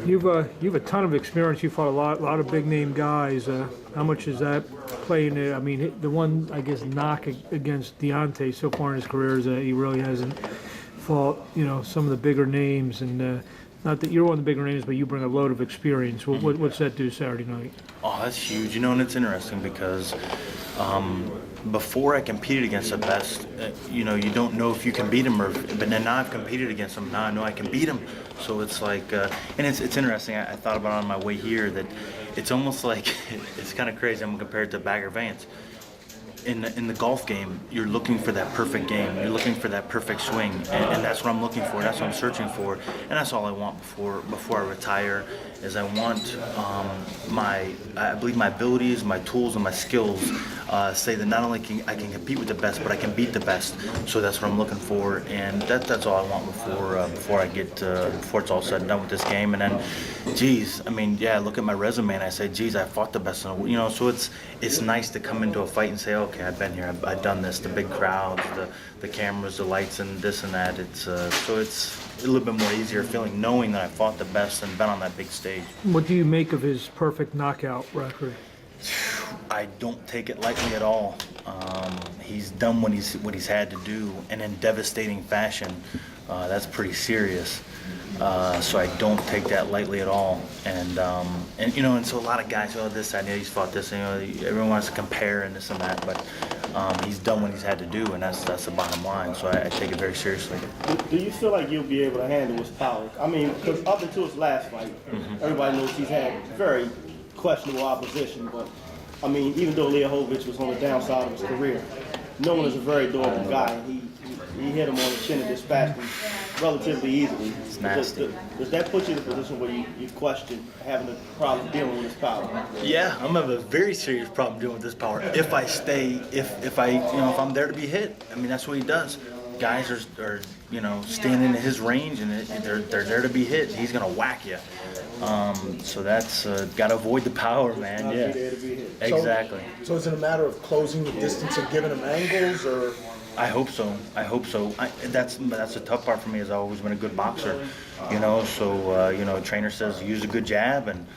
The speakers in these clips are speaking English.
You've a ton of experience. You fought a lot of big name guys. How much is that playing? I mean, the one I guess knock against Deontay so far in his career is that he really hasn't fought some of the bigger names. And not that you're one of the bigger names, but you bring a load of experience. What's that do Saturday night? Oh, that's huge. And it's interesting because before I competed against the best, you don't know if you can beat him, but then now I've competed against him. Now I know I can beat him. So it's like, and it's interesting. I thought about it on my way here that it's almost like it's kind of crazy. I'm gonna compare it to Bagger Vance. In the golf game, you're looking for that perfect game. You're looking for that perfect swing, and that's what I'm looking for. That's what I'm searching for, and that's all I want before I retire. Is I want I believe my abilities, my tools, and my skills say that not only I can compete with the best, but I can beat the best. So that's what I'm looking for, and that's all I want before I get before it's all said and done with this game. And then, geez, I mean, yeah, I look at my resume and I say, geez, I fought the best. So it's nice to come into a fight and say, okay, I've been here, I've done this. The big crowds, the cameras, the lights, and this and that. So it's a little bit more easier feeling knowing that I fought the best and been on that big stage. What do you make of his perfect knockout record? I don't take it lightly at all. He's done what he's had to do, and in devastating fashion. That's pretty serious. So I don't take that lightly at all. And so a lot of guys, this side, he's fought this, everyone wants to compare and this and that, but he's done what he's had to do, and that's the bottom line. So I take it very seriously. Do you feel like you'll be able to handle his power? I mean, because up until his last fight, everybody knows he's had very questionable opposition, but I mean, even though Leohovich was on the downside of his career, no one is a very durable guy. He hit him on the chin and dispatched him relatively easily. It's nasty. Does that put you in a position where you question having a problem dealing with his power? Yeah, I'm gonna have a very serious problem dealing with this power if I stay, if I'm there to be hit. I mean, that's what he does. Guys are standing in his range and they're there to be hit. He's gonna whack you. So that's got to avoid the power, man. Yeah, exactly. So is it a matter of closing the distance and giving him angles, or? I hope so. That's the tough part for me. Is I've always been a good boxer, So a trainer says use a good jab and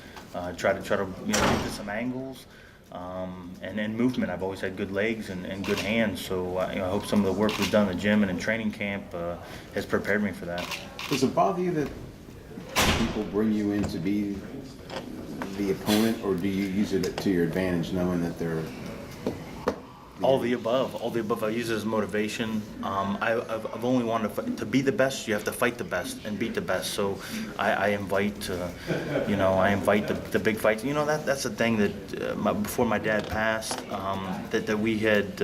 try to get some angles. And then movement. I've always had good legs and good hands, so I hope some of the work we've done in the gym and in training camp has prepared me for that. Does it bother you that people bring you in to be the opponent, or do you use it to your advantage, knowing that they're all the above. I use it as motivation. I've only wanted to be the best. You have to fight the best and beat the best. So I invite, the big fights. That's the thing that before my dad passed, that we had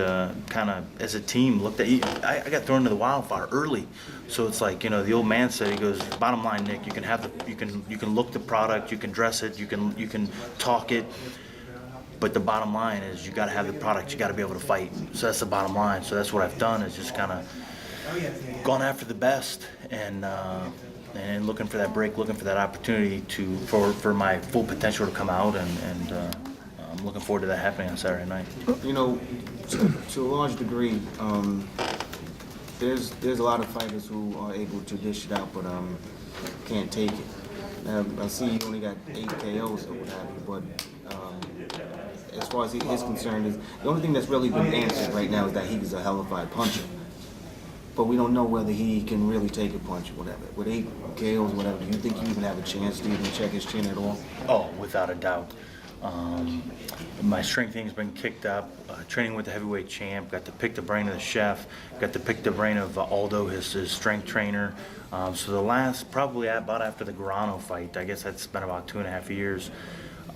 kind of as a team looked at. I got thrown into the wildfire early, so it's like the old man said. He goes, bottom line, Nick, you can look the product, you can dress it, you can talk it. But the bottom line is you got to have the product. You got to be able to fight. So that's the bottom line. So that's what I've done is just kind of gone after the best and looking for that break, looking for that opportunity for my full potential to come out. And I'm looking forward to that happening on Saturday night. To a large degree, there's a lot of fighters who are able to dish it out, but can't take it. I see you only got 8 KOs or what have you, but. As far as he is concerned, is the only thing that's really been answered right now is that he's a hellified puncher. But we don't know whether he can really take a punch or whatever. With 8 KOs or whatever, do you think you even have a chance to even check his chin at all? Oh, without a doubt. My strength has been kicked up. Training with the heavyweight champ, got to pick the brain of the chef, got to pick the brain of Aldo, his strength trainer. So the last, probably about after the Garano fight, I guess that's been about 2.5 years.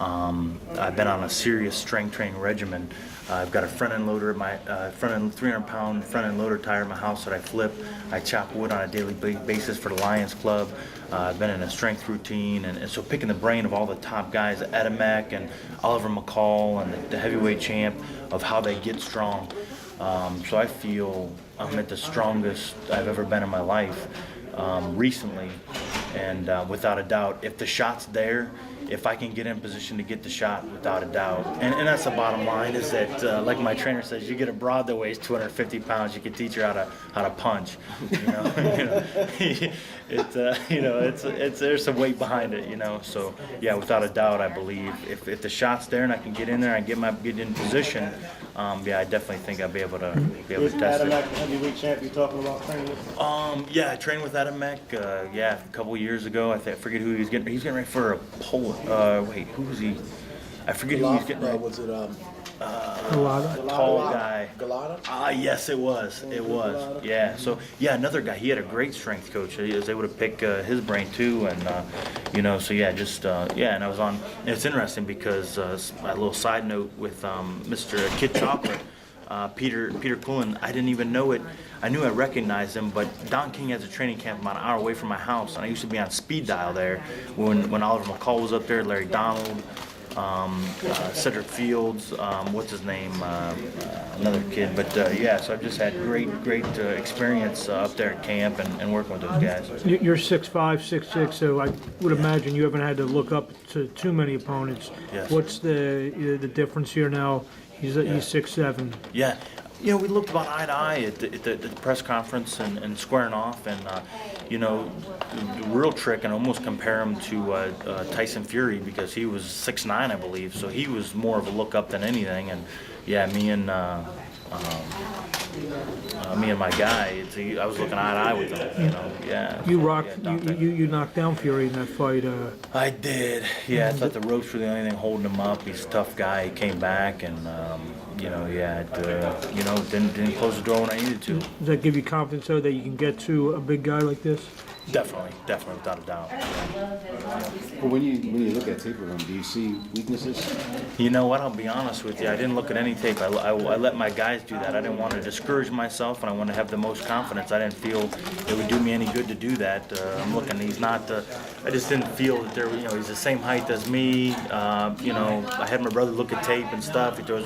I've been on a serious strength training regimen. I've got a front end loader, 300-pound front end loader tire in my house that I flip. I chop wood on a daily basis for the Lions Club. I've been in a strength routine, and so picking the brain of all the top guys, Adamek and Oliver McCall and the heavyweight champ, of how they get strong. So I feel I'm at the strongest I've ever been in my life. Recently, And without a doubt, if the shot's there, if I can get in position to get the shot, without a doubt. And that's the bottom line, is that, like my trainer says, you get a broad that weighs 250 pounds, you can teach her how to punch. There's some weight behind it, So yeah, without a doubt, I believe if the shot's there and I can get in there and get in position, I definitely think I'll be able to Is test Adam it. Mack the heavyweight champ you're talking about training with? Yeah, I trained with Adam Mack, a couple years ago. I forget who he was getting. He's getting ready for a Poland. Wait, who was he? I forget who he's getting ready. Was it A lot of Tall guy. Galata? Yes, it was. It was. Yeah. So another guy. He had a great strength coach. He was able to pick his brain too, and So yeah, and I was on. And it's interesting because a little side note with Mr. Kid Chocolate. Peter Coolin, I didn't even know it. I knew I recognized him, but Don King has a training camp about an hour away from my house, and I used to be on speed dial there when Oliver McCall was up there, Larry Donald, Cedric Fields, what's his name, another kid. But so I've just had great experience up there at camp and working with those guys. You're 6'5", 6'6", so I would imagine you haven't had to look up to too many opponents. Yes. What's the difference here now? He's 6'7". Yeah. We looked about eye to eye at the press conference and squaring off, and the real trick, and almost compare him to Tyson Fury, because he was 6'9", I believe, so he was more of a look up than anything. And me and my guy, I was looking eye to eye with him. You rocked. You knocked down Fury in that fight. I did. Yeah, I thought the ropes were the only thing holding him up. He's a tough guy. He came back and. Didn't close the door when I needed to. Does that give you confidence, though, that you can get to a big guy like this? Definitely, without a doubt. Well, when you look at tape of him, do you see weaknesses? You know what? I'll be honest with you. I didn't look at any tape. I let my guys do that. I didn't want to discourage myself, and I wanted to have the most confidence. I didn't feel it would do me any good to do that. I'm looking. He's not. I just didn't feel that there. He's the same height as me. I had my brother look at tape and stuff. He throws,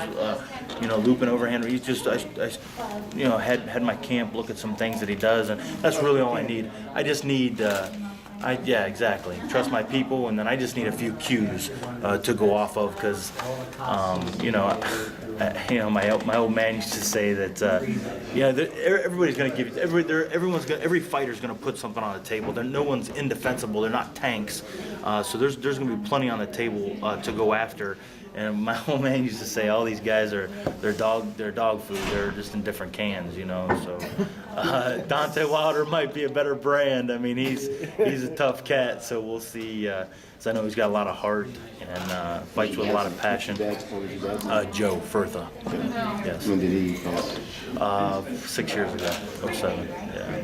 looping overhand. He's just. Had my camp look at some things that he does, and that's really all I need. I just need. Exactly. Trust my people, and then I just need a few cues to go off of, because, my old man used to say that, everybody's going to give you, every fighter's going to put something on the table. No one's indefensible. They're not tanks. So there's going to be plenty on the table to go after. And my old man used to say, all these guys they're dog food. They're just in different cans, So Deontay Wilder might be a better brand. I mean, he's a tough cat. So we'll see. So I know he's got a lot of heart and fights with a lot of passion. Joe Firtha. Yes. When did he pass? 6 years ago. 07. Yeah.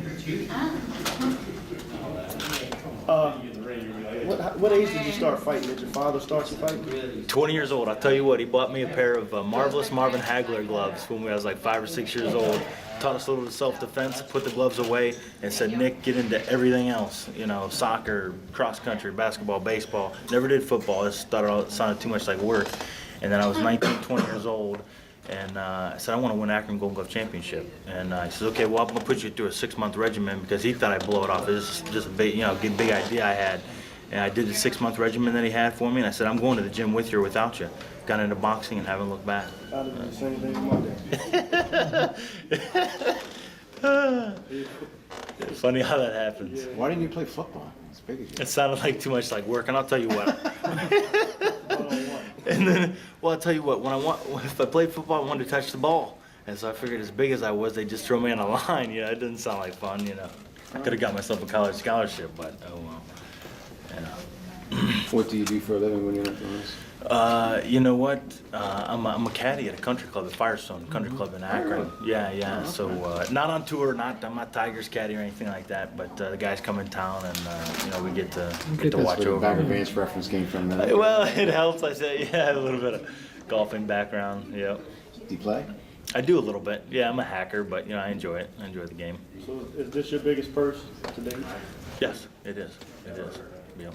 What age did you start fighting? Did your father start you fighting? 20 years old. I'll tell you what, he bought me a pair of Marvelous Marvin Hagler gloves when I was like 5 or 6 years old. Taught us a little bit of self-defense, put the gloves away, and said, Nick, get into everything else. Soccer, cross-country, basketball, baseball. Never did football. I just thought it sounded too much like work. And then I was 19, 20 years old. And I said, I want to win Akron Golden Glove Championship. And he says, okay, well, I'm going to put you through a 6-month regimen, because he thought I'd blow it off. It was just a big idea I had. And I did the 6-month regimen that he had for me, and I said, I'm going to the gym with you or without you. Got into boxing and haven't looked back. I did the same thing with my dad. It's funny how that happens. Why didn't you play football? As big as you. It sounded like too much like work, and I'll tell you what. And then, I'll tell you what. If I played football, I wanted to touch the ball, and so I figured, as big as I was, they'd just throw me on a line. It didn't sound like fun. I could have got myself a college scholarship, but oh well. What do you do for a living when you're not doing this? You know what? I'm a caddy at a country club, at Firestone Country Club in Akron. Yeah. So not on tour, I'm not Tigers caddy or anything like that. But the guys come in town, and we get to watch That's where the over. back advance reference came from. Then. Well, it helps. I say, a little bit of golfing background. Yeah. Do you play? I do a little bit. Yeah, I'm a hacker, but I enjoy it. I enjoy the game. So is this your biggest purse today? Yes, it is. It is. Yeah.